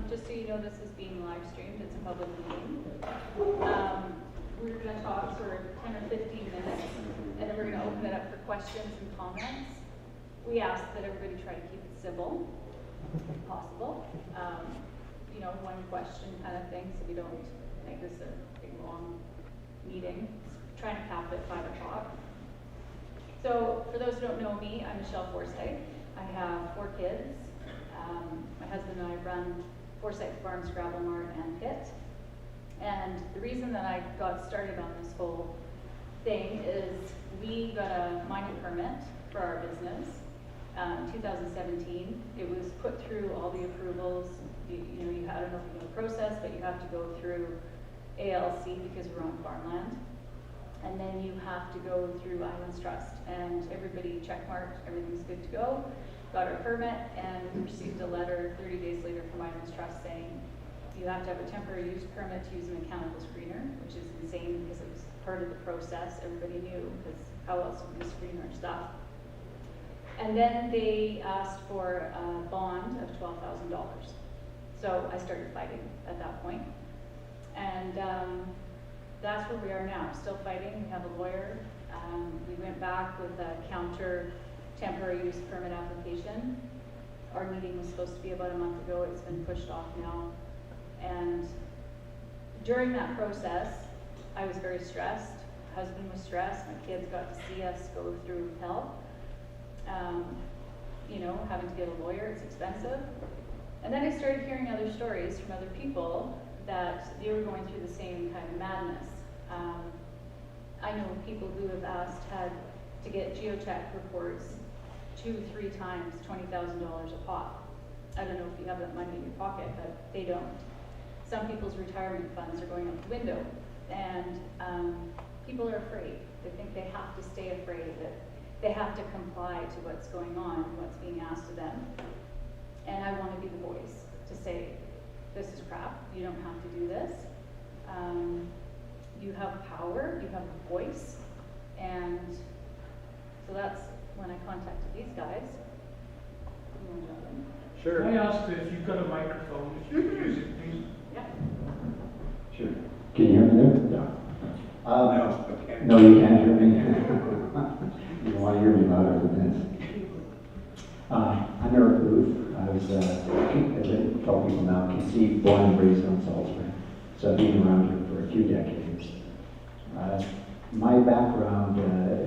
Just so you know, this is being live streamed. It's a public meeting. We're going to talk for 10 or 15 minutes, and then we're going to open it up for questions and comments. We ask that everybody try to keep it civil, if possible. You know, one question kind of thing, so we don't make this a big long meeting. Trying to cap it at 5 o'clock. So, for those who don't know me, I'm Michelle Forsyth. I have 4 kids. My husband and I run Forsyth Farms, Gravel Mart, and Pit. And the reason that I got started on this whole thing is we got a mining permit for our business in 2017. It was put through all the approvals. You know, I don't know if you know the process, but you have to go through ALC because we're on farmland. And then you have to go through Islands Trust, and everybody checkmarked, everything's good to go. Got our permit and received a letter 30 days later from Islands Trust saying you have to have a temporary use permit to use a mechanical screener, which is insane because it was part of the process. Everybody knew, because how else would we screen our stuff? And then they asked for a bond of $12,000. So I started fighting at that point. And that's where we are now, still fighting. We have a lawyer. We went back with a counter temporary use permit application. Our meeting was supposed to be about a month ago. It's been pushed off now. And during that process, I was very stressed. Husband was stressed. My kids got to see us go through hell. You know, having to get a lawyer, it's expensive. And then I started hearing other stories from other people that they were going through the same kind of madness. I know people who have had to get geotech reports 2-3 times, $20,000 a pop. I don't know if you have that money in your pocket, but they don't. Some people's retirement funds are going out the window, and people are afraid. They think they have to stay afraid, that they have to comply to what's going on, what's being asked of them. And I want to be the voice to say, this is crap, you don't have to do this. You have power, you have a voice, and so that's when I contacted these guys. You want to jump in? Sure. Can I ask if you've got a microphone, if you could use it, please? Yeah. Sure. Can you hear me there? No. No, you can't hear me. You want to hear me louder than this? I'm Eric Booth. I was, as I tell people now, conceived, born and raised on Saltspring. So I've been around here for a few decades. My background,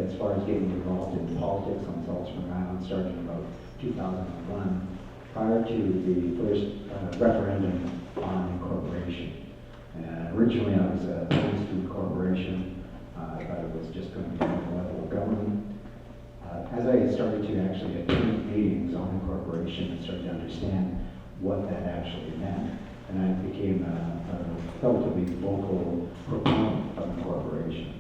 as far as getting involved in politics on Saltspring Island, started in about 2001, prior to the first referendum on incorporation. Originally, I was opposed to incorporation. I thought it was just going to be another level of government. As I started to actually attend meetings on incorporation and started to understand what that actually meant, and I became a relatively vocal proponent of incorporation.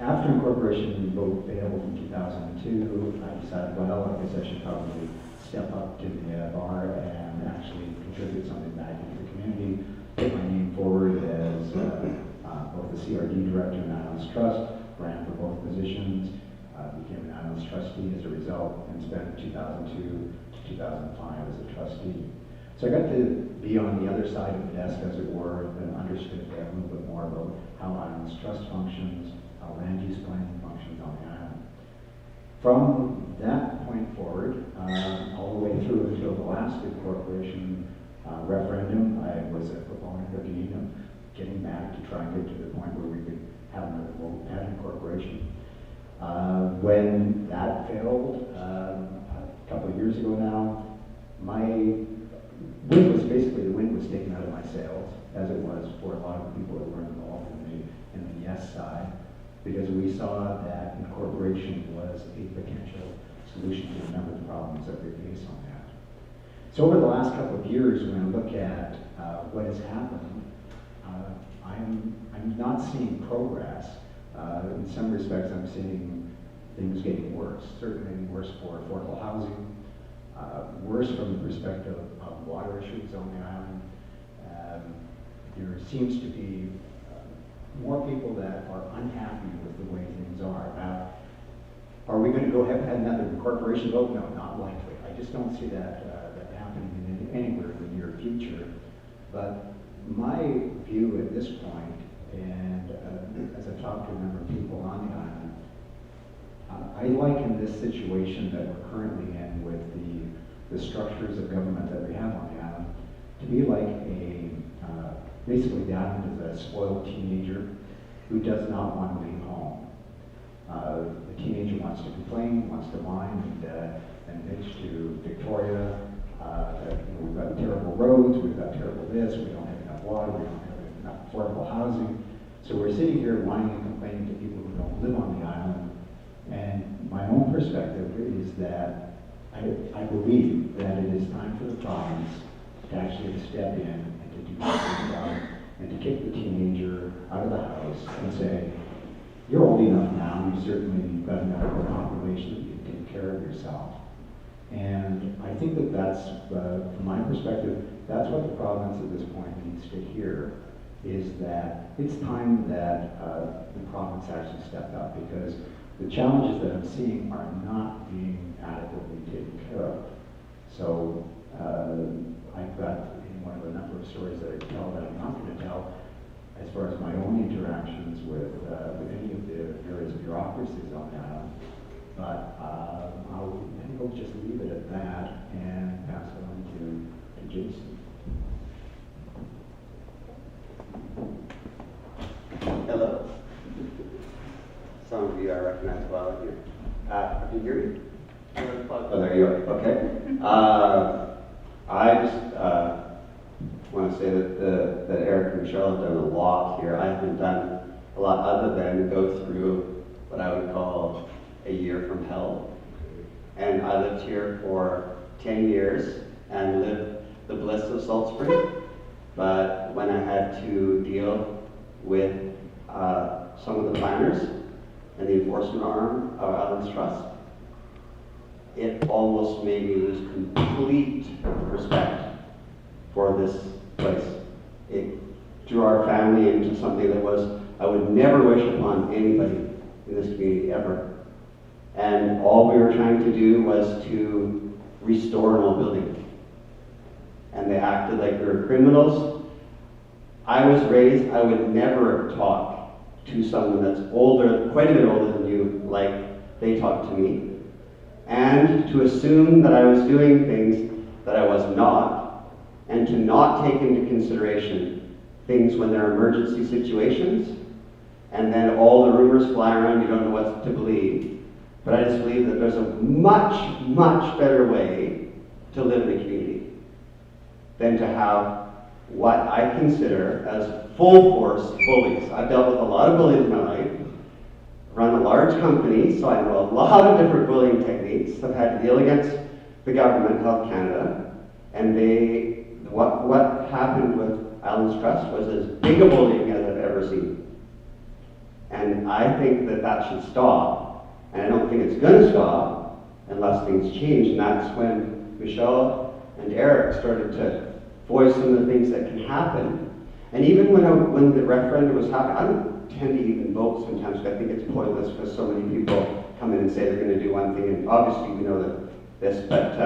After incorporation vote failed in 2002, I decided, well, I guess I should probably step up to the bar and actually contribute something back into the community, put my name forward as both the CRD director and Islands Trust, ran for both positions, became an Islands trustee as a result, and spent 2002 to 2005 as a trustee. So I got to be on the other side of the desk, as it were, and understood a little bit more about how Islands Trust functions, how land use planning functions on the island. From that point forward, all the way through until the last incorporation referendum, I was a proponent again of getting back to try and get to the point where we could have another vote at incorporation. When that failed, a couple of years ago now, my wind was basically, the wind was taken out of my sails, as it was for a lot of people that were involved in the yes side, because we saw that incorporation was a potential solution to a number of the problems that we face on that. So over the last couple of years, when I look at what has happened, I'm not seeing progress. In some respects, I'm seeing things getting worse, certainly worse for affordable housing, worse from the perspective of water issues on the island. There seems to be more people that are unhappy with the way things are. Now, are we going to go ahead and have another incorporation vote? No, not likely. I just don't see that happening anywhere in the near future. But my view at this point, and as I've talked to a number of people on the island, I liken this situation that we're currently in with the structures of government that we have on the island to be like basically the island is a spoiled teenager who does not want to leave home. The teenager wants to complain, wants to whine and bitch to Victoria that we've got terrible roads, we've got terrible this, we don't have enough water, we don't have enough affordable housing. So we're sitting here whining and complaining to people who don't live on the island. And my own perspective is that I believe that it is time for the province to actually step in and to do something about it, and to kick the teenager out of the house and say, you're old enough now, you certainly got enough of a population that you can take care of yourself. And I think that that's, from my perspective, that's what the province at this point needs to hear, is that it's time that the province actually stepped up, because the challenges that I'm seeing are not being adequately taken care of. So I've got one of a number of stories that I can tell that I'm not going to tell as far as my own interactions with any of the various bureaucracies on the island. But I think I'll just leave it at that and pass it on to Jason. Hello. Some of you I recognize well here. Can you hear me? Oh, there you are. Okay. I just want to say that Eric and Michelle have done a lot here. I haven't done a lot other than go through what I would call a year from hell. And I lived here for 10 years and lived the bliss of Saltspring. But when I had to deal with some of the planners and the enforcement arm of Islands Trust, it almost made me lose complete respect for this place. It drew our family into something that I would never wish upon anybody in this community ever. And all we were trying to do was to restore an old building. And they acted like we were criminals. I was raised, I would never talk to someone that's older, quite a bit older than you, like they talked to me. And to assume that I was doing things that I was not, and to not take into consideration things when there are emergency situations, and then all the rumors fly around, you don't know what to believe. But I just believe that there's a much, much better way to live in a community than to have what I consider as full force bullies. I've dealt with a lot of bullies in my life, run a large company, so I know a lot of different bullying techniques. I've had to deal against the Governmental of Canada, and what happened with Islands Trust was as big a bullying as I've ever seen. And I think that should stop, and I don't think it's going to stop unless things change, and that's when Michelle and Eric started to voice some of the things that can happen. And even when the referendum was happening, I don't tend to even vote sometimes, because I think it's pointless, because so many people come in and say they're going to do one thing, and obviously we know this, but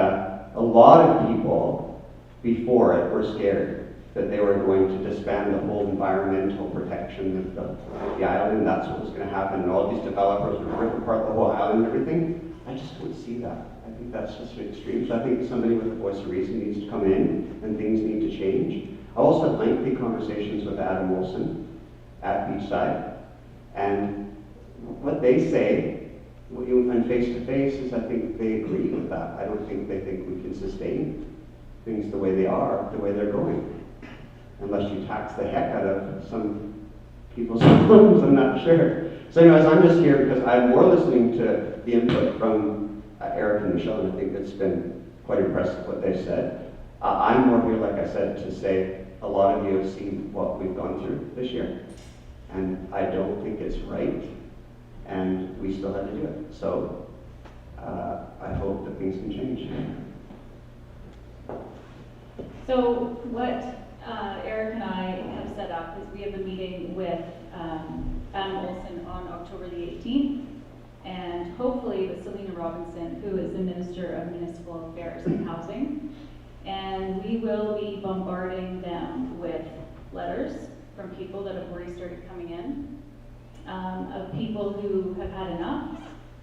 a lot of people before it were scared that they were going to disband the whole environmental protection of the island, and that's what was going to happen, and all these developers would rip apart the whole island and everything. I just don't see that. I think that's just an extreme. So I think somebody with a voice of reason needs to come in, and things need to change. I also had lengthy conversations with Adam Olson at Beachside, and what they say, and face-to-face, is I think they agree with that. I don't think they think we can sustain things the way they are, the way they're going. Unless you tax the heck out of some people's homes, I'm not sure. So anyways, I'm just here because I'm more listening to the input from Eric and Michelle, and I think it's been quite impressive what they've said. I'm more here, like I said, to say a lot of you have seen what we've gone through this year. And I don't think it's right, and we still have to do it. So I hope that things can change. So what Eric and I have set up is we have a meeting with Adam Olson on October the 18th, and hopefully with Selena Robinson, who is the Minister of Municipal Affairs and Housing. And we will be bombarding them with letters from people that have already started coming in, of people who have had enough,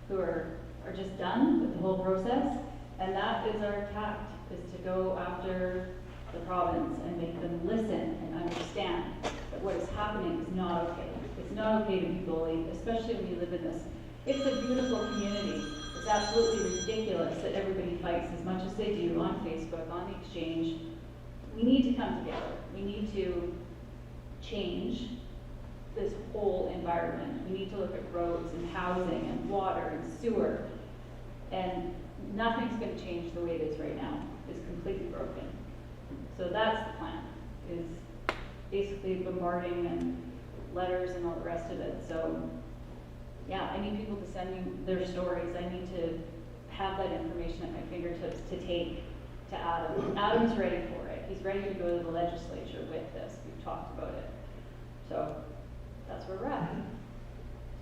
who are just done with the whole process. And that is our tact, is to go after the province and make them listen and understand that what is happening is not okay. It's not okay to be bullied, especially when you live in this. It's a beautiful community. It's absolutely ridiculous that everybody fights as much as they do on Facebook, on the exchange. We need to come together. We need to change this whole environment. We need to look at roads and housing and water and sewer. And nothing's going to change the way it is right now. It's completely broken. So that's the plan, is basically bombarding and letters and all the rest of it. So yeah, I need people to send me their stories. I need to have that information at my fingertips to take to Adam. Adam's ready for it. He's ready to go to the legislature with this. We've talked about it. So that's where we're at.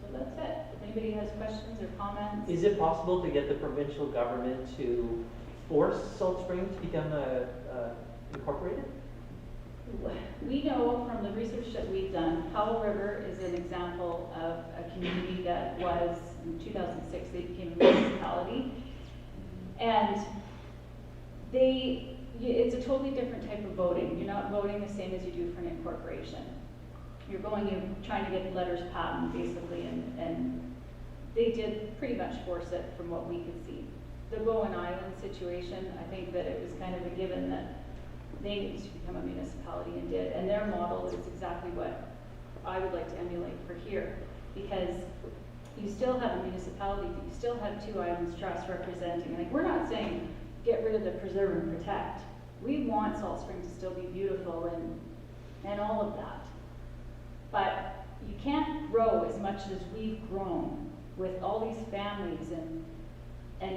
So that's it. If anybody has questions or comments. Is it possible to get the provincial government to force Saltspring to become incorporated? We know from the research that we've done, Powell River is an example of a community that was, in 2006, they became a municipality. And it's a totally different type of voting. You're not voting the same as you do for an incorporation. You're trying to get letters patent, basically, and they did pretty much force it from what we could see. The Bowen Island situation, I think that it was kind of a given that they needed to become a municipality and did. And their model is exactly what I would like to emulate for here. Because you still have a municipality, but you still have two islands trust representing. Like, we're not saying get rid of the preserve and protect. We want Saltspring to still be beautiful and all of that. But you can't grow as much as we've grown with all these families and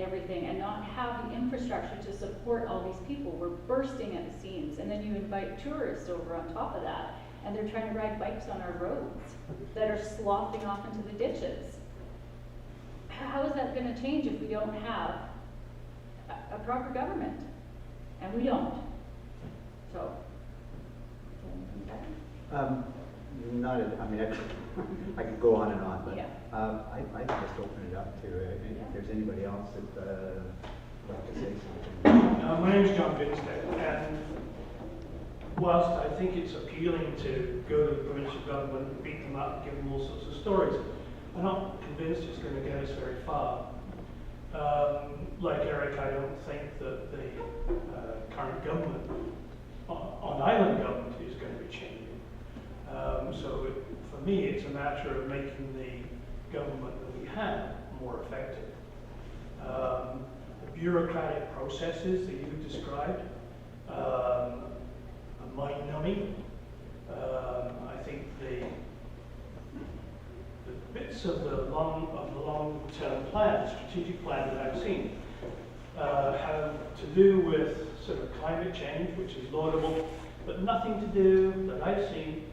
everything, and not have the infrastructure to support all these people. We're bursting at the seams, and then you invite tourists over on top of that, and they're trying to ride bikes on our roads that are sloughing off into the ditches. How is that going to change if we don't have a proper government? And we don't. So, I could go on and on, but yeah. I'd just open it up to if there's anybody else that would like to say something. My name's John Binstead, and whilst I think it's appealing to go to the provincial government and beat them up and give them all sorts of stories, I'm not convinced it's going to get us very far. Like Eric, I don't think that the current government, on island government, is going to be changing. For me, it's a matter of making the government that we have more effective. The bureaucratic processes that you've described are mind-numbing. I think the bits of the long-term plan, strategic plan that I've seen, have to do with sort of climate change, which is laudable, but nothing to do that I've seen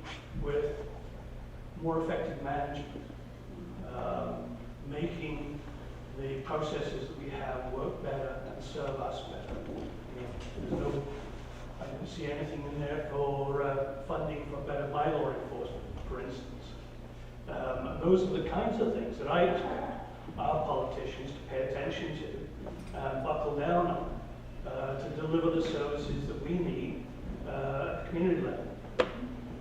with more effective management, making the processes that we have work better and serve us better. I didn't see anything in there for funding for better bylaw enforcement, for instance. And those are the kinds of things that I expect our politicians to pay attention to and buckle down on to deliver the services that we need at the community level.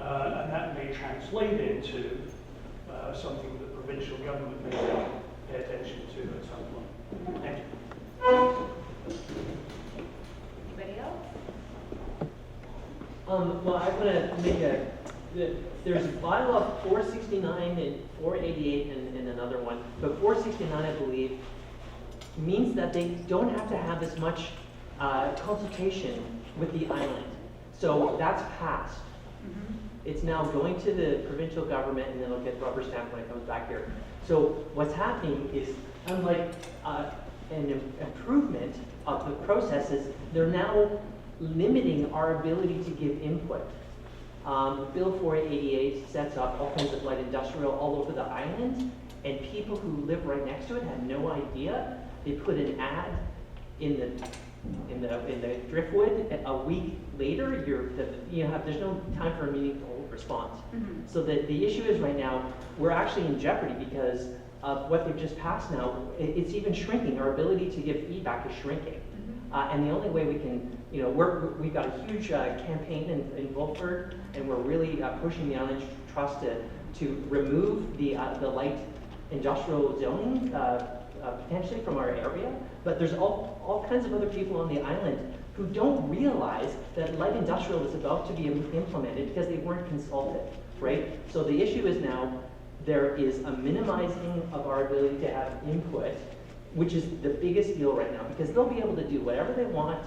And that may translate into something the provincial government may pay attention to at some point. Thank you. Anybody else? Well, I want to make there's bylaw 469 and 488 and another one, but 469, I believe, means that they don't have to have as much consultation with the island. So that's passed. It's now going to the provincial government, and then it'll get rubber stamped when it comes back here. So what's happening is, unlike an improvement of the processes, they're now limiting our ability to give input. Bill 488 sets up all kinds of light industrial all over the island, and people who live right next to it have no idea. They put an ad in the in the driftwood, a week later, there's no time for a meaningful response. Mhm. So the issue is right now, we're actually in jeopardy because of what they've just passed now. It's even shrinking. Our ability to give feedback is shrinking. And the only way we can, we've got a huge campaign in Wolford, and we're really pushing the Island Trust to remove the light industrial zoning potentially from our area. But there's all kinds of other people on the island who don't realize that light industrial is about to be implemented because they weren't consulted, right? So the issue is now there is a minimizing of our ability to have input, which is the biggest deal right now, because they'll be able to do whatever they want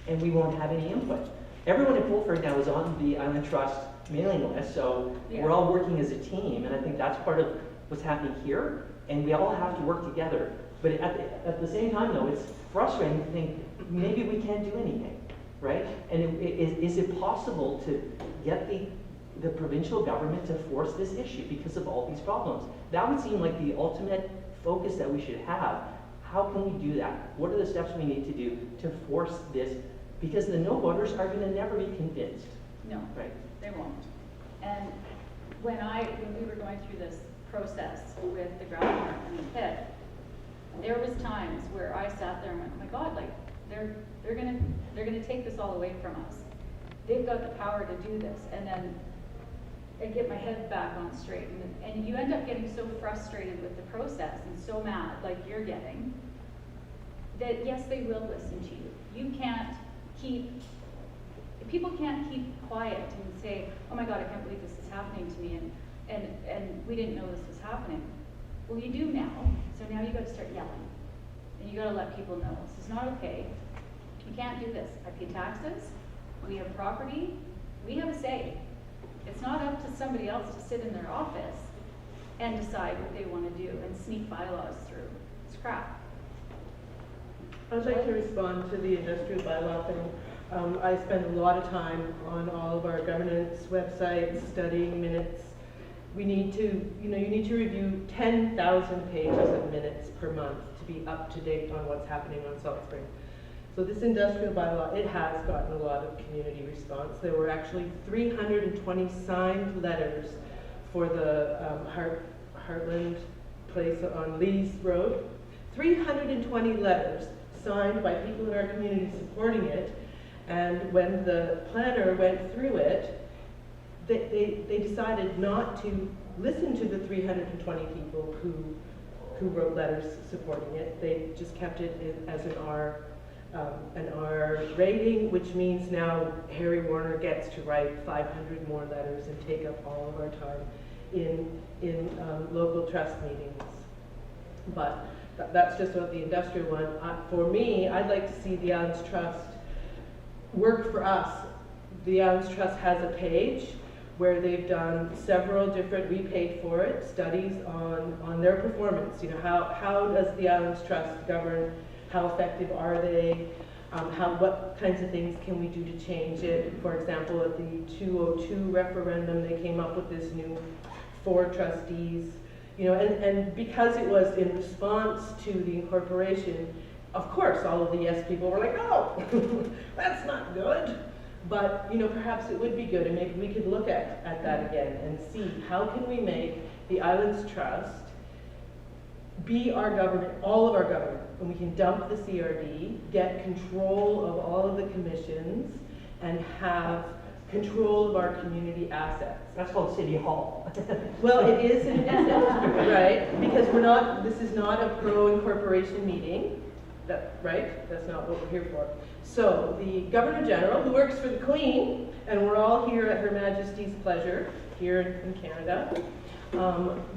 and we won't have any input. Everyone in Fulford now is on the Island Trust mailing list, so we're all working as a team, and I think that's part of what's happening here, and we all have to work together. But at the same time, though, it's frustrating to think maybe we can't do anything, right? And is it possible to get the provincial government to force this issue because of all these problems? That would seem like the ultimate focus that we should have. How can we do that? What are the steps we need to do to force this? Because the no voters are going to never be convinced. No, Right. they won't. And when we were going through this process with the groundwork and the pit, there was times where I sat there and went, oh my God, like they're gonna take this all away from us. They've got the power to do this, and then I get my head back on straight, and you end up getting so frustrated with the process and so mad, like you're getting, that yes, they will listen to you. People can't keep quiet and say, oh my God, I can't believe this is happening to me, and we didn't know this was happening. Well, you do now, so now you got to start yelling, and you got to let people know this is not okay. You can't do this. I pay taxes. We have property. We have a say. It's not up to somebody else to sit in their office and decide what they want to do and sneak bylaws through. It's crap. I'd like to respond to the industrial bylaw thing. I spend a lot of time on all of our governance websites, studying minutes. We need to, you need to review 10,000 pages of minutes per month to be up to date on what's happening on Saltspring. So this industrial bylaw, it has gotten a lot of community response. There were actually 320 signed letters for the Heartland place on Lees Road. 320 letters signed by people in our community supporting it. And when the planner went through it, they decided not to listen to the 320 people who wrote letters supporting it. They just kept it as an R rating, which means now Harry Warner gets to write 500 more letters and take up all of our time in local trust meetings. But that's just about the industrial one. For me, I'd like to see the Islands Trust work for us. The Islands Trust has a page where they've done several different, we paid for it, studies on their performance. How does the Islands Trust govern? How effective are they? What kinds of things can we do to change it? For example, at the 202 referendum, they came up with this new 4 trustees. And because it was in response to the incorporation, of course, all of the yes people were like, oh, that's not good. But, perhaps it would be good, and maybe we could look at that again and see how can we make the Islands Trust be our government, all of our government, and we can dump the CRD, get control of all of the commissions, and have control of our community assets. That's called City Hall. Well, it is and it isn't, right? Because this is not a pro-incorporation meeting, right? That's not what we're here for. So the Governor General, who works for the Queen, and we're all here at Her Majesty's pleasure here in Canada,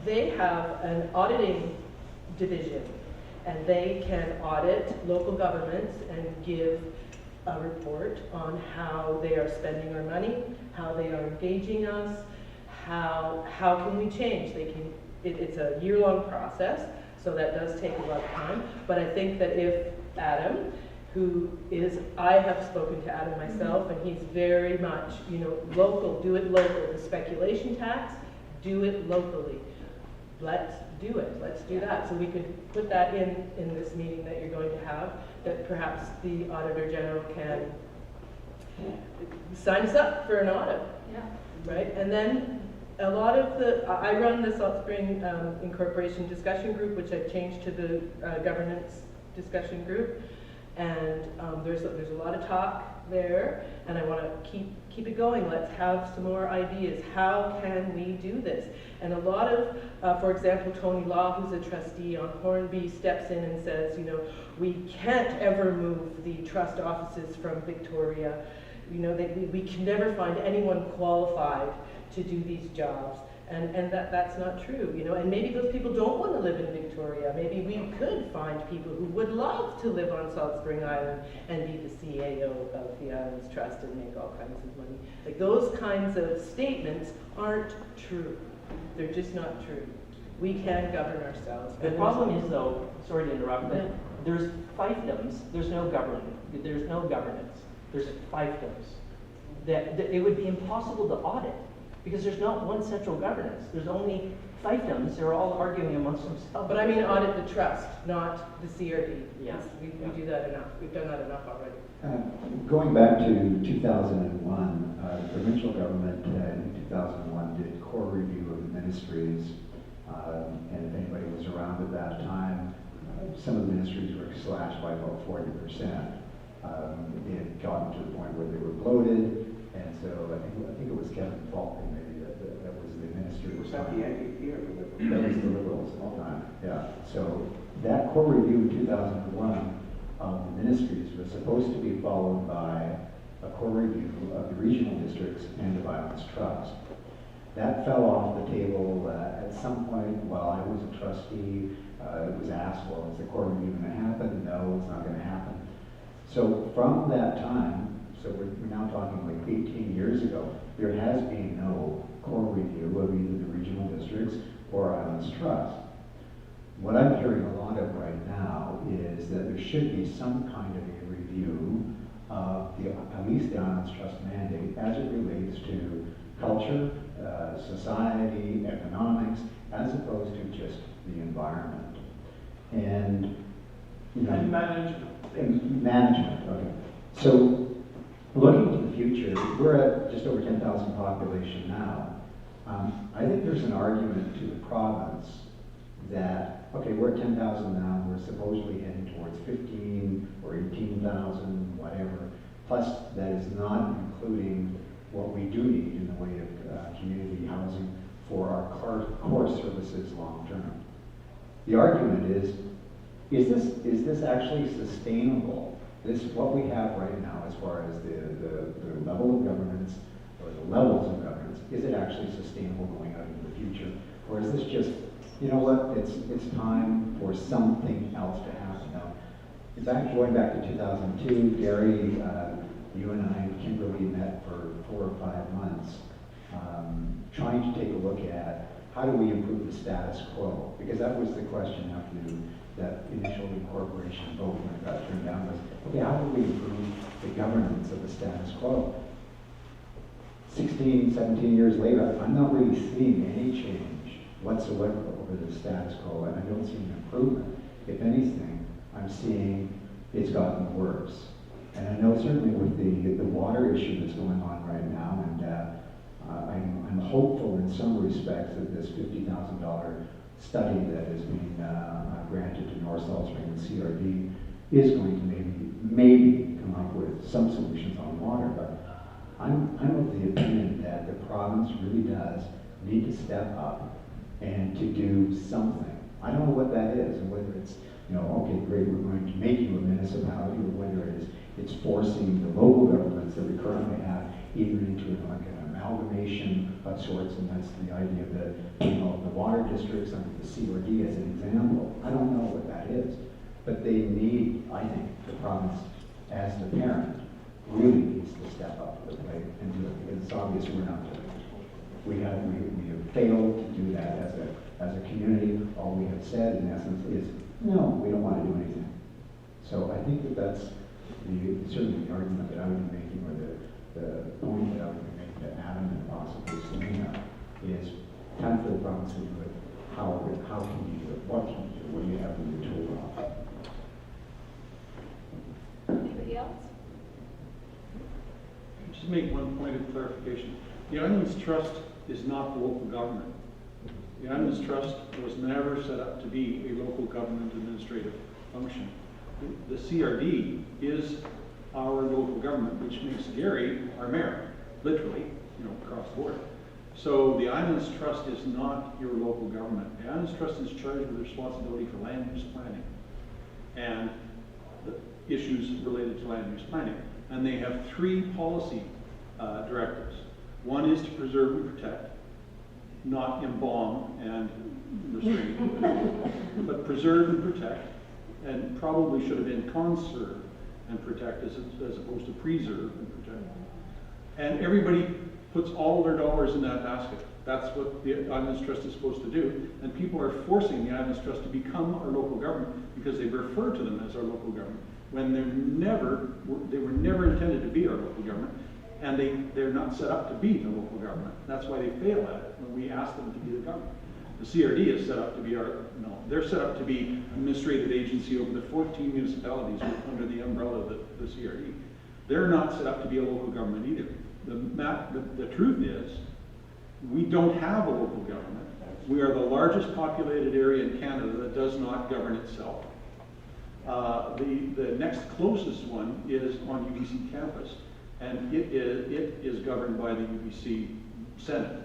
they have an auditing division, and they can audit local governments and give a report on how they are spending our money, how they are engaging us, how can we change. It's a year-long process, so that does take a lot of time. But I think that if Adam, I have spoken to Adam myself, and he's very much, local, do it local. The speculation tax, do it locally. Let do it, let's do that. So we could put that in this meeting that you're going to have, that perhaps the Auditor General can sign us up for an audit, Yeah. right? And then a lot of I run the Saltspring Incorporation discussion group, which I've changed to the governance discussion group. And there's a lot of talk there, and I want to keep it going. Let's have some more ideas. How can we do this? And a lot of, for example, Tony Law, who's a trustee on Hornby, steps in and says, you know, we can't ever move the trust offices from Victoria. You know, we can never find anyone qualified to do these jobs. And that's not true, you know, and maybe those people don't want to live in Victoria. Maybe we could find people who would love to live on Salt Spring Island and be the CAO of the Islands Trust and make all kinds of money. Like, those kinds of statements aren't true. They're just not true. We can govern ourselves. The problem is, though, sorry to interrupt, but there's fiefdoms, there's no governance. There's fiefdoms. That it would be impossible to audit, because there's not one central governance. There's only fiefdoms. They're all arguing amongst themselves. But I mean audit the trust, not the CRD. Yeah. We do that enough. We've done that enough already. Going back to 2001, the provincial government in 2001 did core review of the ministries, and if anybody was around at that time, some of the ministries were slashed by about 40%. It had gotten to the point where they were bloated, and so I think it was Kevin Faulkner maybe that was the minister. Was that the NDP or the Liberals? That was the Liberals at the time, yeah. So that core review in 2001 of the ministries was supposed to be followed by a core review of the regional districts and the Islands Trust. That fell off the table at some point while I was a trustee. It was asked, well, is the core review going to happen? No, it's not going to happen. So from that time, so we're now talking like 18 years ago, there has been no core review of either the regional districts or Islands Trust. What I'm hearing a lot of right now is that there should be some kind of a review of at least the Islands Trust mandate as it relates to culture, society, economics, as opposed to just the environment. And, you know, And management. and management, okay. So, looking to the future, we're at just over 10,000 population now. I think there's an argument to the province that, okay, we're at 10,000 now, we're supposedly heading towards 15 or 18,000, whatever. Plus, that is not including what we do need in the way of community housing for our core services long term. The argument is this actually sustainable? This, what we have right now as far as the level of governance or the levels of governance, is it actually sustainable going out into the future? Or is this just, you know what, it's time for something else to happen? Now, going back to 2002, Gary, you and I and Kimberly met for 4 or 5 months, trying to take a look at how do we improve the status quo? Because that was the question after that initial incorporation vote when it got turned down was, okay, how do we improve the governance of the status quo? 16, 17 years later, I'm not really seeing any change whatsoever over the status quo, and I don't see an improvement. If anything, I'm seeing it's gotten worse. And I know certainly with the water issue that's going on right now, and I'm hopeful in some respects that this $50,000 study that has been granted to North Saltspring and CRD is going to maybe come up with some solutions on water. But I'm of the opinion that the province really does need to step up and to do something. I don't know what that is, and whether it's, you know, okay, great, we're going to make you a municipality, or whether it's forcing the local governments that we currently have either into like an amalgamation of sorts, and that's the idea that, you know, the water districts under the CRD as an example. I don't know what that is, but they need, I think, the province as the parent really needs to step up to the plate and do it, because it's obvious we're not doing it. We have failed to do that as a community. All we have said, in essence, is no, we don't want to do anything. So I think that's certainly the argument that I would be making, or the point that I would be making to Adam and possibly Selena, is time for the province to do it. how can you do it? What can you do? What do you have in your toolbox? Anybody else? Just make one point of clarification. The Islands Trust is not the local government. The Islands Trust was never set up to be a local government administrative function. The CRD is our local government, which makes Gary our mayor, literally, across the board. So the Islands Trust is not your local government. The Islands Trust is charged with responsibility for land use planning and the issues related to land use planning. And they have 3 policy directives. One is to preserve and protect, not embalm and restrain, but preserve and protect, and probably should have been conserve and protect as opposed to preserve and protect. And everybody puts all their dollars in that basket. That's what the Islands Trust is supposed to do. And people are forcing the Islands Trust to become our local government because they refer to them as our local government when they were never intended to be our local government. And they're not set up to be the local government. That's why they fail at it when we ask them to be the government. The CRD is set up to be they're set up to be an administrative agency over the 14 municipalities under the umbrella of the CRD. They're not set up to be a local government either. The truth is, we don't have a local government. We are the largest populated area in Canada that does not govern itself. The next closest one is on UBC campus, and it is governed by the UBC Senate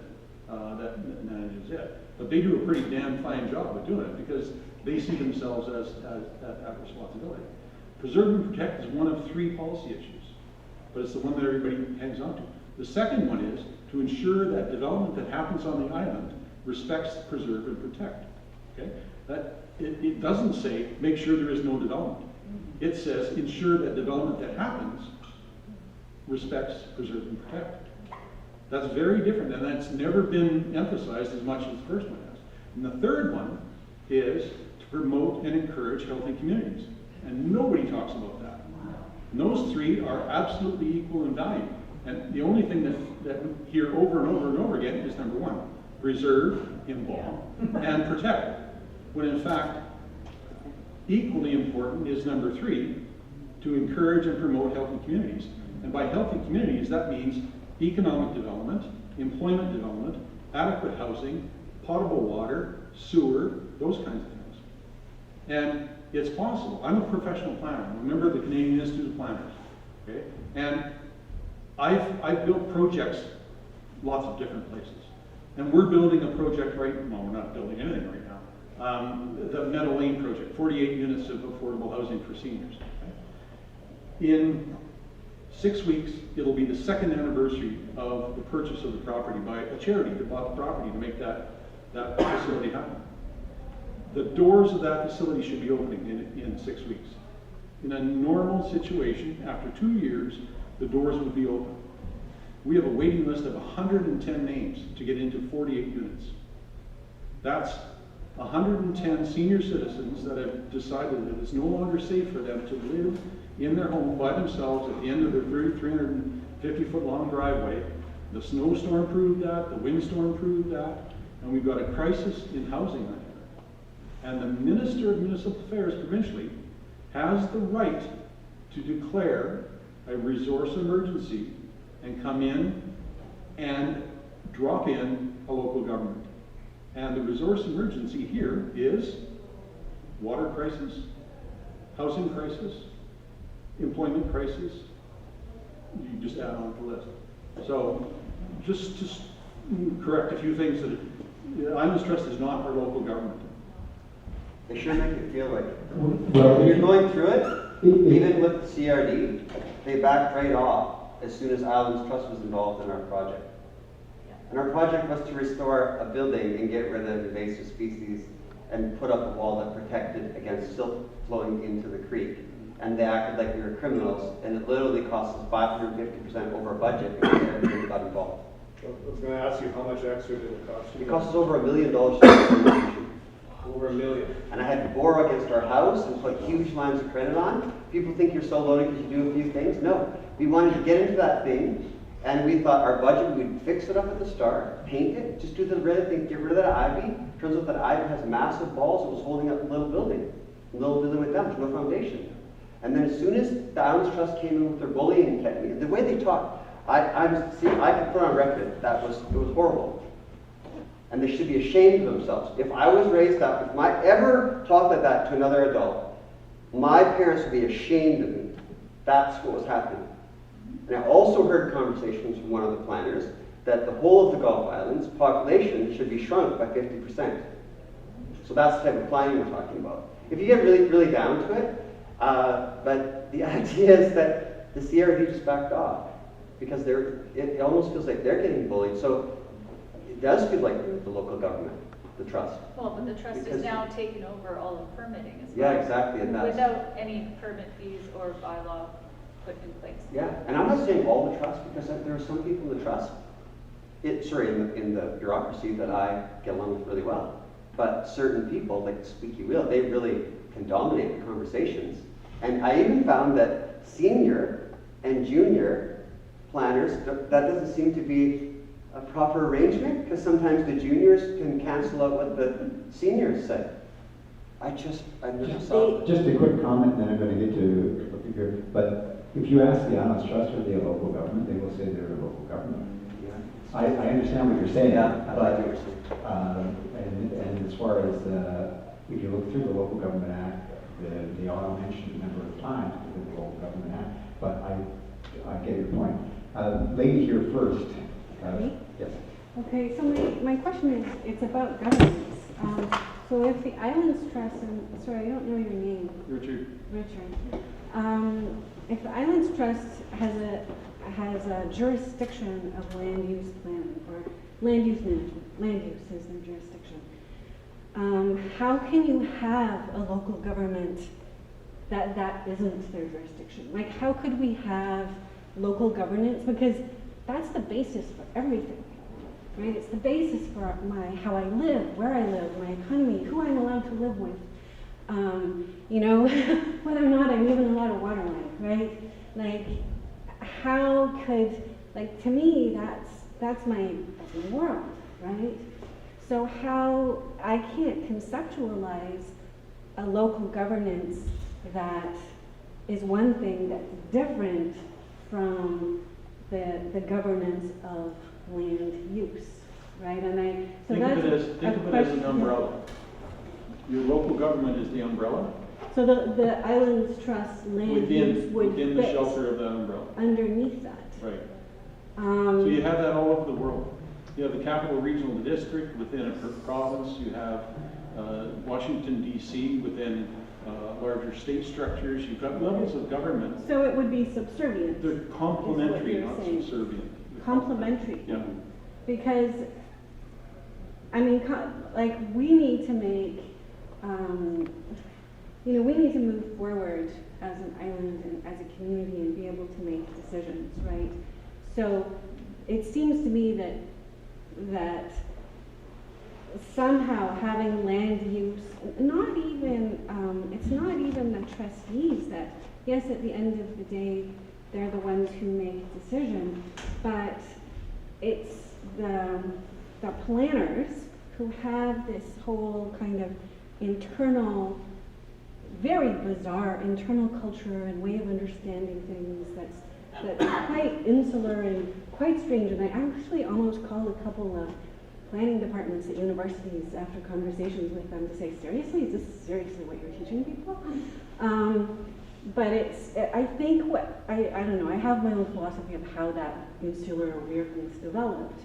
that manages it. But they do a pretty damn fine job of doing it because they see themselves as that responsibility. Preserve and protect is one of 3 policy issues, but it's the one that everybody hangs on to. The second one is to ensure that development that happens on the island respects, preserve, and protect. Okay? It doesn't say make sure there is no development. It says ensure that development that happens respects, preserve, and protect. That's very different, and that's never been emphasized as much as the first one has. And the third one is to promote and encourage healthy communities. And nobody talks about that. And those 3 are absolutely equal in value. And the only thing that we hear over and over and over again is number 1, preserve, embalm, and protect. When in fact, equally important is number 3, to encourage and promote healthy communities. And by healthy communities, that means economic development, employment development, adequate housing, potable water, sewer, those kinds of things. And it's possible. I'm a professional planner. I'm a member of the Canadian Institute of Planners. Okay? And I've built projects lots of different places. And we're building a project we're not building anything right now. The Meadow Lane project, 48 units of affordable housing for seniors. Okay? In 6 weeks, it'll be the 2nd anniversary of the purchase of the property by a charity that bought the property to make that facility happen. The doors of that facility should be opening in 6 weeks. In a normal situation, after 2 years, the doors would be open. We have a waiting list of 110 names to get into 48 units. That's 110 senior citizens that have decided that it's no longer safe for them to live in their home by themselves at the end of their 350-foot long driveway. The snowstorm proved that, the windstorm proved that, and we've got a crisis in housing right now. And the Minister of Municipal Affairs provincially has the right to declare a resource emergency and come in and drop in a local government. And the resource emergency here is water crisis, housing crisis, employment crisis. You just add on to the list. So just to correct a few things, that the Islands Trust is not our local government. They sure make you feel like it. When you're going through it, even with the CRD, they backed right off as soon as Islands Trust was involved in our project. And our project was to restore a building and get rid of invasive species and put up a wall that protected against silt flowing into the creek. And they acted like we were criminals, and it literally cost us 550% over budget because everybody got involved. I was going to ask you, how much extra did it cost you? It cost us over $1 million to do the renovation. Over $1 million. And I had to borrow against our house and put huge lines of credit on. People think you're so loaded because you do a few things. No, we wanted to get into that thing And we thought our budget, we'd fix it up at the start, paint it, just do the red thing, get rid of that ivy. Turns out that ivy has massive balls, it was holding up the little building with them, there's no foundation. And then as soon as the Islands Trust came in with their bullying technique, the way they talk, I can put on record it was horrible. And they should be ashamed of themselves. If I was raised up, if I ever talked like that to another adult, my parents would be ashamed of me. That's what was happening. And I also heard conversations from one of the planners that the whole of the Gulf Islands population should be shrunk by 50%. So that's the type of planning we're talking about. If you get really, really down to it, but the idea is that the CRD just backed off because it almost feels like they're getting bullied. So it does feel like the local government, the trust. Well, but the trust Because- is now taking over all of permitting as well. Yeah, exactly, and that's. Without any permit fees or bylaw put in place. Yeah, and I'm not saying all the trust, because there are some people in the trust, in the bureaucracy that I get along with really well. But certain people, like the squeaky wheel, they really can dominate the conversations. And I even found that senior and junior planners, that doesn't seem to be a proper arrangement, because sometimes the juniors can cancel out what the seniors say. I never saw that. Just a quick comment, and then I'm going to get to the figure. But if you ask the Islands Trust or the local government, they will say they're a local government. Yeah. I understand what you're saying, Yeah, I like but what you're saying. and as far as if you look through the Local Government Act, they are mentioned a number of times within the Local Government Act. But I get your point. Lady here first. Me? Yes. Okay, so my question is, it's about governance. So if the Islands Trust, and sorry, I don't know your name. Richard. Richard. If the Islands Trust has a jurisdiction of land use planning or land use management, land use is their jurisdiction. How can you have a local government that isn't their jurisdiction? Like, how could we have local governance? Because that's the basis for everything, right? It's the basis for how I live, where I live, my economy, who I'm allowed to live with. Whether or not I'm even allowed a water line, right? Like, how could, like, to me, that's my world, right? So how, I can't conceptualize a local governance that is one thing that's different from the governance of land use, right? And Think of it as an umbrella. Your local government is the umbrella So the Islands Trust land use would within the fit shelter of that umbrella. underneath that. Right. So you have that all over the world. You have the Capital Regional District within a province. You have Washington, D.C. within larger state structures. You've got levels of government. So it would be subservient. They're complementary, you're not saying. subservient. Complementary. Yeah. Because, I mean, we need to make, we need to move forward as an island and as a community and be able to make decisions, right? So it seems to me that somehow having land use, it's not even the trustees that, yes, at the end of the day, they're the ones who make decisions, but it's the planners who have this whole kind of internal, very bizarre internal culture and way of understanding things that's quite insular and quite strange. And I actually almost called a couple of planning departments at universities after conversations with them to say, seriously, is this seriously what you're teaching people? But I think I don't know, I have my own philosophy of how that insular weirdness developed.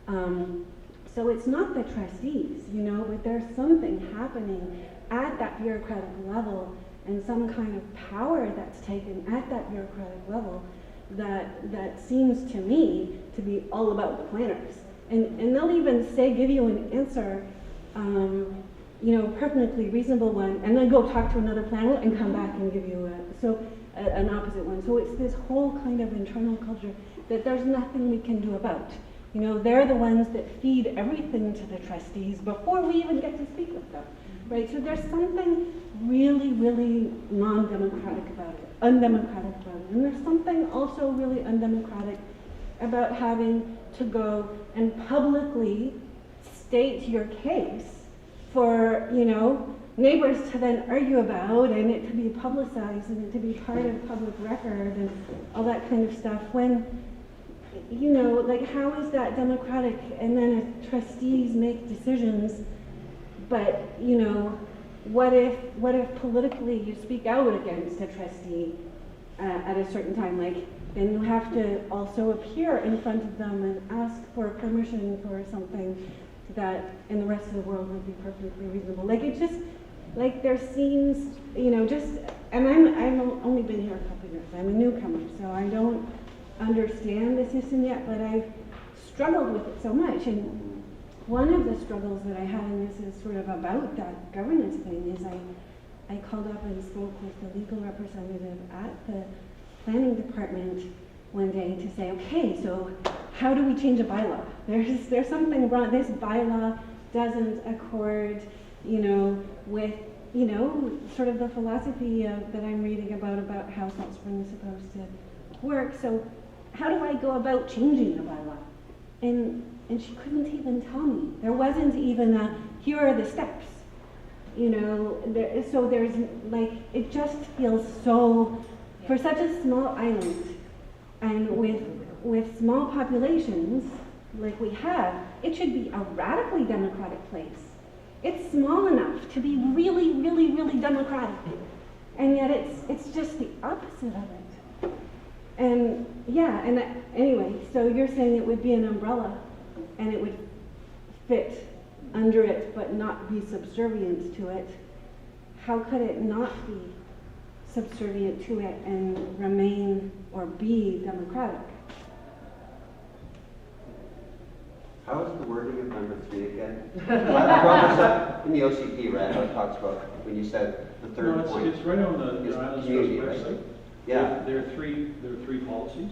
So it's not the trustees, but there's something happening at that bureaucratic level and some kind of power that's taken at that bureaucratic level that seems to me to be all about the planners. And they'll even give you an answer, perfectly reasonable one, and then go talk to another planner and come back and give you an opposite one. So it's this whole kind of internal culture that there's nothing we can do about. They're the ones that feed everything to the trustees before we even get to speak with them, right? So there's something really, really undemocratic about it. And there's something also really undemocratic about having to go and publicly state your case for, you know, neighbors to then argue about, and it to be publicized and it to be part of public record and all that kind of stuff, when, you know, like, how is that democratic? And then if trustees make decisions, but, you know, what if politically you speak out against a trustee at a certain time? Like, then you have to also appear in front of them and ask for permission for something that in the rest of the world would be perfectly reasonable. Like, it just, like, there seems, you know, just, and I've only been here a couple of years. I'm a newcomer, so I don't understand the system yet, but I've struggled with it so much. And one of the struggles that I had in this is sort of about that governance thing is I called up and spoke with the legal representative at the planning department one day to say, okay, so how do we change a bylaw? There's something wrong. This bylaw doesn't accord, you know, with, you know, sort of the philosophy that I'm reading about how Saltspring is supposed to work. So how do I go about changing the bylaw? And she couldn't even tell me. There wasn't even a, here are the steps. You know, so there's like, it just feels so, for such a small island, and with small populations like we have, it should be a radically democratic place. It's small enough to be really, really, really democratic, and yet it's just the opposite of it. And yeah, and anyway, so you're saying it would be an umbrella, and it would fit under it but not be subservient to it. How could it not be subservient to it and remain or be democratic? How is the wording of number 3 again? I brought this up in the OCP, right? How it talks about when you said the third No, point. it's right on the is Islands Trust community, right? website. Yeah. There are three policy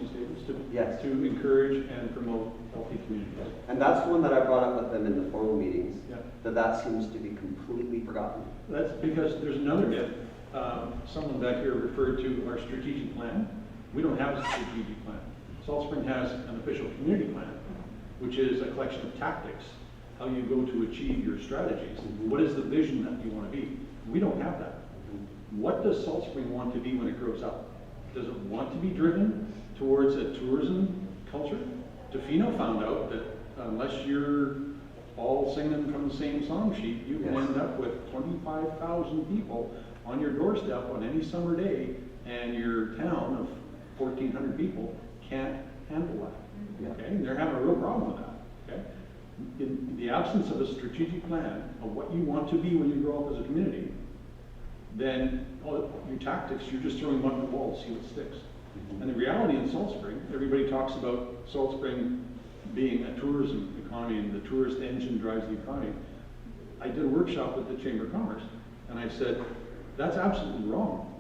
statements Yes. to encourage and promote healthy communities. And that's one that I brought up with them in the formal meetings, Yeah. that seems to be completely forgotten. That's because there's another bit. Someone back here referred to our strategic plan. We don't have a strategic plan. Saltspring has an official community plan, which is a collection of tactics, how you go to achieve your strategies. What is the vision that you want to be? We don't have that. What does Saltspring want to be when it grows up? Does it want to be driven towards a tourism culture? Tofino found out that unless you're all singing from the same song sheet, you can end up with 25,000 people on your doorstep on any summer day, and your town of 1,400 people can't handle that. Okay, and they're having a real problem with that. Okay, in the absence of a strategic plan of what you want to be when you grow up as a community, then all your tactics, you're just throwing mud at the wall to see what sticks. And the reality in Salt Spring, everybody talks about Salt Spring being a tourism economy and the tourist engine drives the economy. I did a workshop with the Chamber of Commerce, and I said, that's absolutely wrong.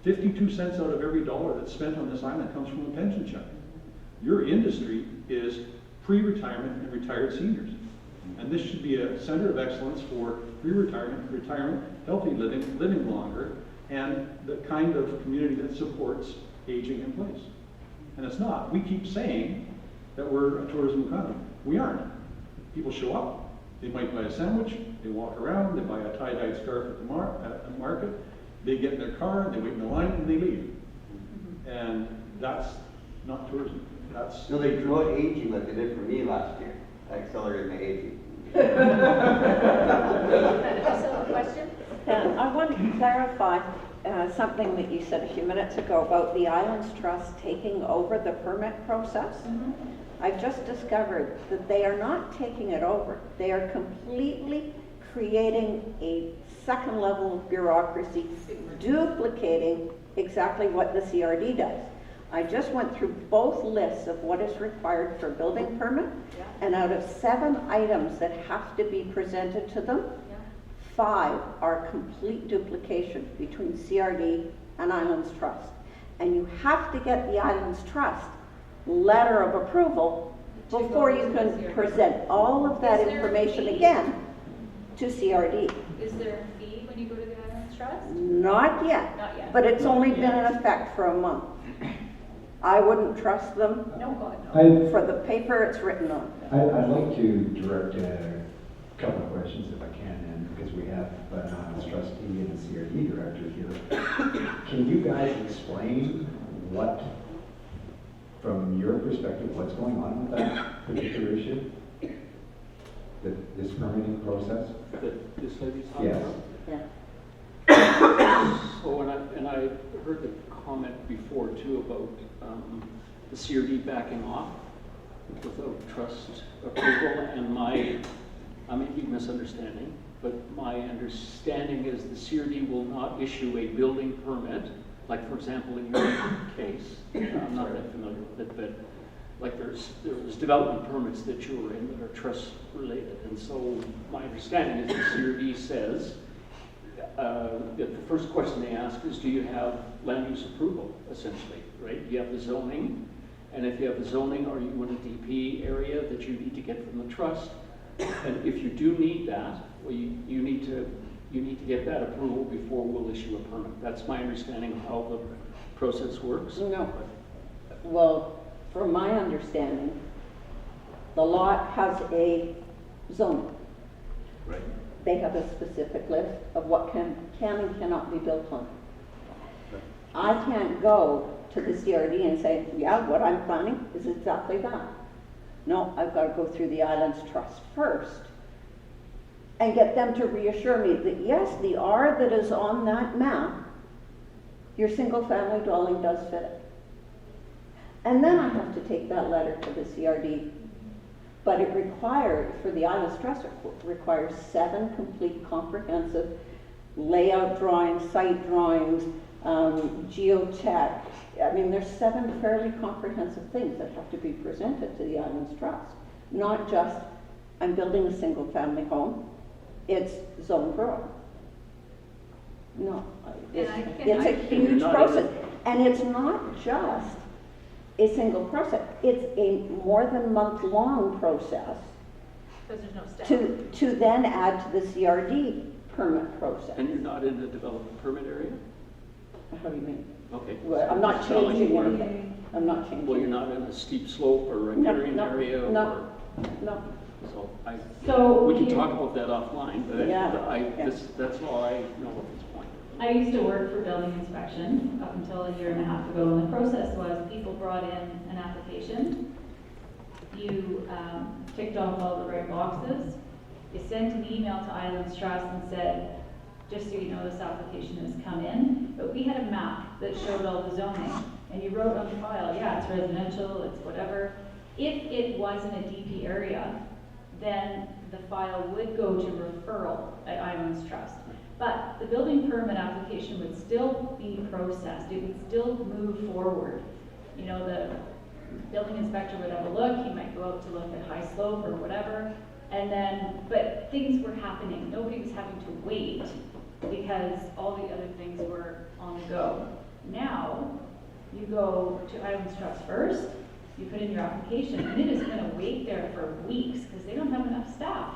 52 cents out of every dollar that's spent on this island comes from a pension check. Your industry is pre-retirement and retired seniors. And this should be a center of excellence for pre-retirement, retirement, healthy living, living longer, and the kind of community that supports aging in place. And it's not. We keep saying that we're a tourism economy. We aren't. People show up, they might buy a sandwich, they walk around, they buy a tie-dyed scarf at the market, they get in their car, they wait in the line, and they leave. And that's not tourism. That's No, they promote aging like they did for me last year. I accelerated my aging. Also a question? I want to clarify something that you said a few minutes ago about the Islands Trust taking over the permit process. I've just discovered that they are not taking it over. They are completely creating a second level of bureaucracy, duplicating exactly what the CRD does. I just went through both lists of what is required for building permit, and out of 7 items that have to be presented to them, 5 are complete duplication between CRD and Islands Trust. And you have to get the Islands Trust letter of approval before you can present all of that information again to CRD. Is there a fee when you go to the Islands Trust? Not yet. Not yet. But it's only been in effect for a month. I wouldn't trust them No, God, no. for the paper it's written on. I'd like to direct a couple of questions if I can, and because we have an honest trustee and a CRD director here. Can you guys explain what, from your perspective, what's going on with that particular issue? This permitting process? This lady's talking Yes. about? Yeah. So, and I heard the comment before too about the CRD backing off without trust approval, and I may be misunderstanding, but my understanding is the CRD will not issue a building permit, like for example in your case, I'm not that familiar with it, but like there's development permits that you were in that are trust related, and so my understanding is the CRD says that the first question they ask is, do you have land use approval, essentially, right? Do you have the zoning? And if you have the zoning, are you in a DP area that you need to get from the trust? And if you do need that, well, you need to get that approval before we'll issue a permit. That's my understanding of how the process works. No. Well, from my understanding, the lot has a zoning. Right. They have a specific list of what can and cannot be built on. I can't go to the CRD and say, yeah, what I'm planning is exactly that. No, I've got to go through the Islands Trust first and get them to reassure me that yes, the R that is on that map, your single family dwelling does fit it. And then I have to take that letter to the CRD. But it requires, for the Islands Trust, it requires 7 complete comprehensive layout drawings, site drawings, geotech. I mean, there's 7 fairly comprehensive things that have to be presented to the Islands Trust. Not just, I'm building a single family home, it's zone rural. No, it's a huge process. And it's not just a single process. It's a more than month-long process Because there's no staff. to then add to the CRD permit process. And you're not in the development permit area? How do you mean? Okay. Well, I'm not It's like changing you are- anything. I'm not changing. Well, you're not in a steep slope or a No, riparian no, area no. or, No. So we can here- talk about that offline, but Yeah, yeah. that's all I know at this point. I used to work for building inspection up until a year and a half ago, and the process was people brought in an application, you ticked off all the right boxes, you sent an email to Islands Trust and said, just so you know, this application has come in, but we had a map that showed all the zoning, and you wrote on the file, yeah, it's residential, it's whatever. If it wasn't a DP area, then the file would go to referral at Islands Trust. But the building permit application would still be processed, it would still move forward. You know, the building inspector would have a look, he might go out to look at high slope or whatever, and then, but things were happening, nobody was having to wait because all the other things were on the go. Now, you go to Islands Trust first, you put in your application, and it is gonna wait there for weeks because they don't have enough staff.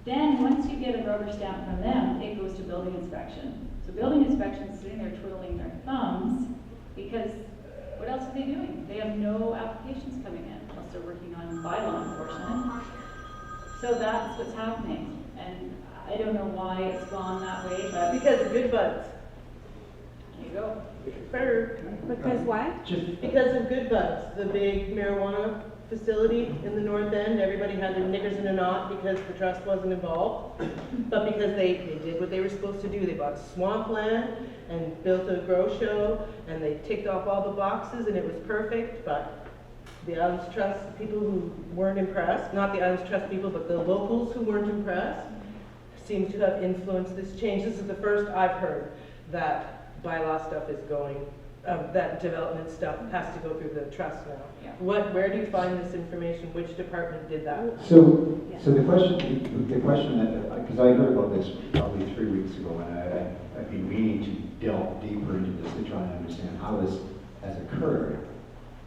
Then, once you get a rubber stamp from them, it goes to building inspection. So building inspection's sitting there twiddling their thumbs because what else are they doing? They have no applications coming in unless they're working on bylaw enforcement. So that's what's happening. And I don't know why it's gone that way, but Because of good buds. there you go. Because what? Because of Good Buds, the big marijuana facility in the north end, everybody had their knickers in a knot because the trust wasn't involved. But because they did what they were supposed to do, they bought swampland and built a grow show, and they ticked off all the boxes, and it was perfect, but the Islands Trust people who weren't impressed, not the Islands Trust people, but the locals who weren't impressed, seem to have influenced this change. This is the first I've heard that bylaw stuff is going, that development stuff has to go through the trust now. Yeah. Where do you find this information? Which department did that? So the question that, because I heard about this probably 3 weeks ago, and I've been meaning to delve deeper into this to try and understand how this has occurred.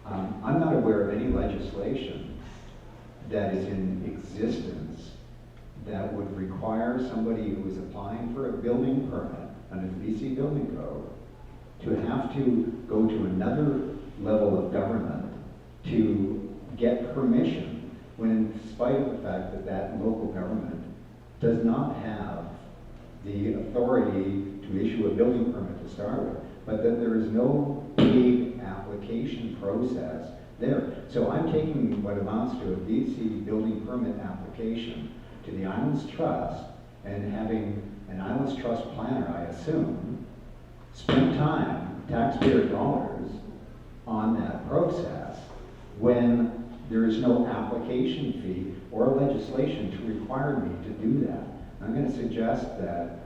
I'm not aware of any legislation that is in existence that would require somebody who is applying for a building permit under the BC Building Code to have to go to another level of government to get permission when, in spite of the fact that that local government does not have the authority to issue a building permit to start with, but that there is no big application process there. So I'm taking what amounts to a BC building permit application to the Islands Trust and having an Islands Trust planner, I assume, spend time, taxpayer dollars, on that process when there is no application fee or legislation to require me to do that. I'm going to suggest that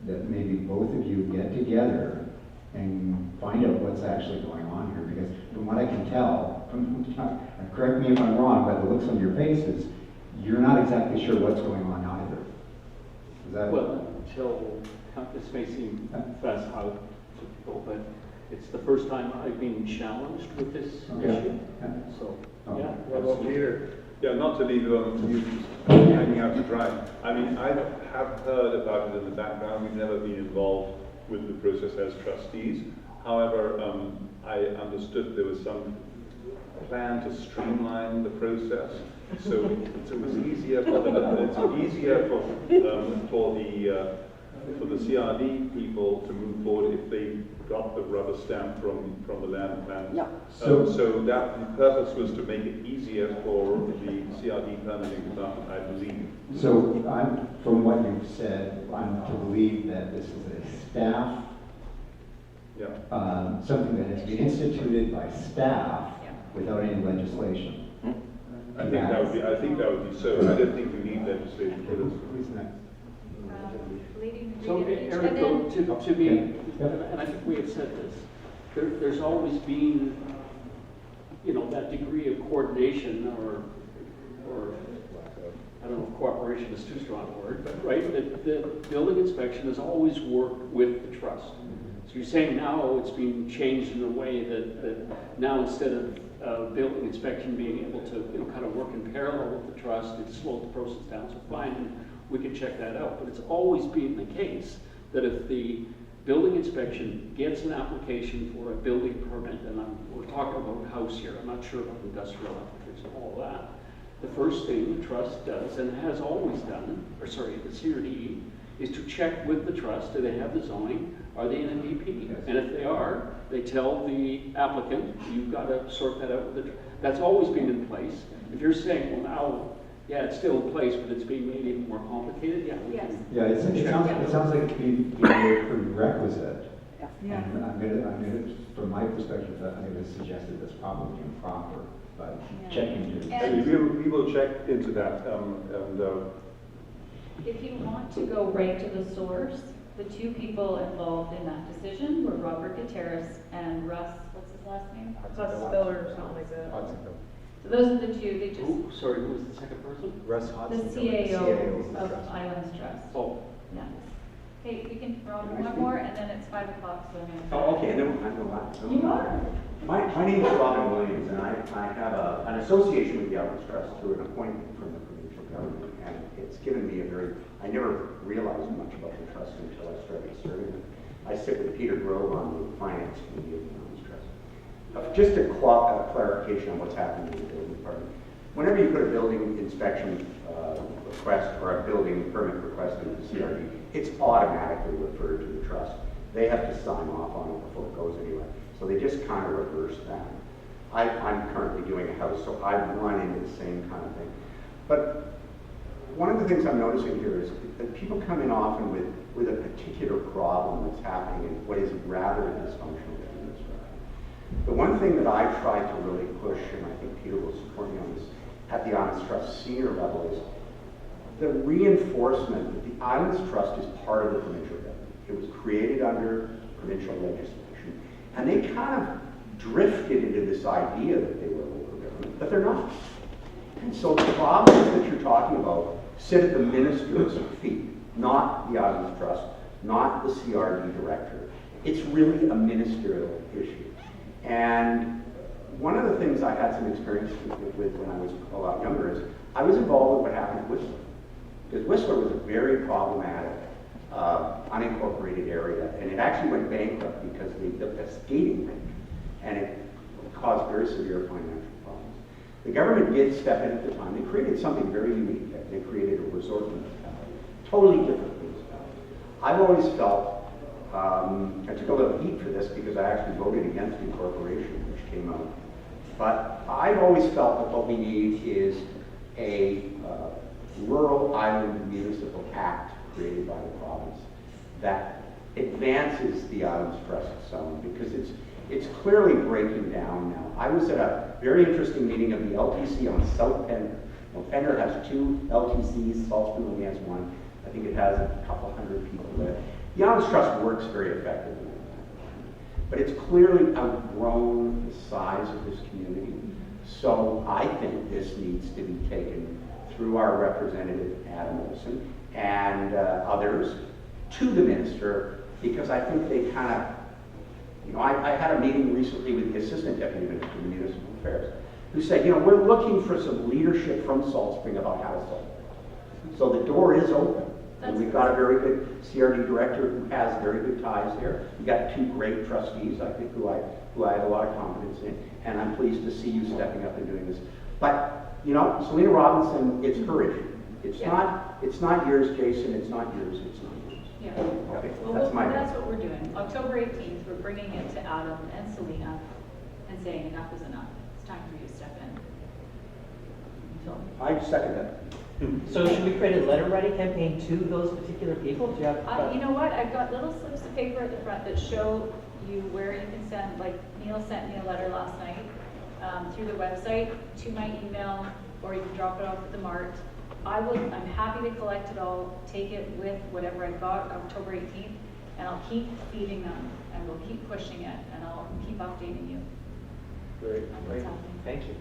that maybe both of you get together and find out what's actually going on here, because from what I can tell, and correct me if I'm wrong, by the looks on your faces, you're not exactly sure what's going on either. Is that Well, until, this may seem fast out to people, but it's the first time I've been challenged with this issue. So, yeah. What about Peter? Yeah, not to leave you hanging out to dry. I mean, I have heard about it in the background. We've never been involved with the process as trustees. However, I understood there was some plan to streamline the process, so it was easier for for the CRD people to move forward if they got the rubber stamp from the land planners. Yeah. So that the purpose was to make it easier for the CRD permitting department, I believe. So from what you've said, I'm to believe that this is a staff, something that has been instituted by staff without any legislation. I think that would be so. I don't think we need legislation for this. Who's next? So, Eric, though, to be, and I think we have said this, there's always been, you know, that degree of coordination or I don't know if cooperation is too strong a word, but right, the building inspection has always worked with the trust. So you're saying now it's being changed in a way that now instead of building inspection being able to, you know, kind of work in parallel with the trust, it's slowed the process down, so fine, and we can check that out. But it's always been the case that if the building inspection gets an application for a building permit, and we're talking about a house here, I'm not sure about industrial applications and all that, the first thing the trust does, and has always done, or sorry, the CRD, is to check with the trust, do they have the zoning, are they in a DP? Yes. And if they are, they tell the applicant, you've got to sort that out with the, that's always been in place. If you're saying, well now, yeah, it's still in place, but it's being made even more complicated, yeah. Yes. Yeah, it sounds like it's being a prerequisite. Yeah. And I'm gonna, from my perspective, I'm gonna suggest that that's probably improper, but check into it. And we will check into that, and if you want to go right to the source, the two people involved in that decision were Robert Gutierrez and Russ, what's his last name? Spiller or something like that. So those are the two, they just, Ooh, sorry, who was the second person? Russ the Hodson. CAO of Islands Trust. Oh, Yeah. Okay, we can throw in one more, and then it's 5 o'clock, so I'm gonna. Oh, okay, no, I know. You are? My name is Robin Williams, and I have an association with the Islands Trust through an appointment from the provincial government, and it's given me I never realized much about the trust until I started serving it. I sit with Peter Grove on the finance committee of the Islands Trust. Just a clarification on what's happening in the building department. Whenever you put a building inspection request or a building permit request into the CRD, it's automatically referred to the trust. They have to sign off on it before it goes anywhere. So they just kind of reverse that. I'm currently doing a house, so I've run into the same kind of thing. But one of the things I'm noticing here is that people come in often with a particular problem that's happening in what is rather a dysfunctional business. The one thing that I try to really push, and I think Peter will support me on this, at the Islands Trust senior level is the reinforcement that the Islands Trust is part of the provincial government. It was created under provincial legislation, and they kind of drifted into this idea that they were a local government, but they're not. And so the problems that you're talking about sit at the minister's feet, not the Islands Trust, not the CRD director. It's really a ministerial issue. And one of the things I had some experience with when I was a lot younger is I was involved with what happened at Whistler. Because Whistler was a very problematic unincorporated area, and it actually went bankrupt because they built a skating rink, and it caused very severe financial problems. The government did step in at the time. They created something very unique. They created a resort municipality, totally different municipality. I've always felt, I took a little heat for this because I actually voted against incorporation, which came out. But I've always felt that what we need is a rural island municipal act created by the province that advances the island's trust zone, because it's clearly breaking down now. I was at a very interesting meeting of the LTC on South Pender. Well, Pender has 2 LTCs, Saltspring only has 1. I think it has a couple hundred people there. The Islands Trust works very effectively, but it's clearly outgrown the size of this community. So I think this needs to be taken through our representative, Adam Olson, and others to the minister, because I think they kind of, you know, I had a meeting recently with the Assistant Deputy Minister of Municipal Affairs, who said, you know, we're looking for some leadership from Saltspring about how to solve it. So the door is open. And we've got a very good CRD director who has very good ties there. We've got 2 great trustees, I think, who I have a lot of confidence in, and I'm pleased to see you stepping up and doing this. But, you know, Selena Robinson, it's her issue. It's not yours, Jason, it's not yours, it's not yours. Yeah. Okay, Well, that's what we're doing. October 18th, we're bringing it to Adam and Selena and saying enough is enough. It's time for you to step in. So, I second that. So should we create a letter writing campaign to those particular people? Do you have? you know what? I've got little slips of paper at the front that show you where you can send, like Neil sent me a letter last night through the website to my email, or you can drop it off at the Mart. I'm happy to collect it all, take it with whatever I've got October 18th, and I'll keep feeding them, and we'll keep pushing it, and I'll keep updating you. Great. on what's happening. Thank you.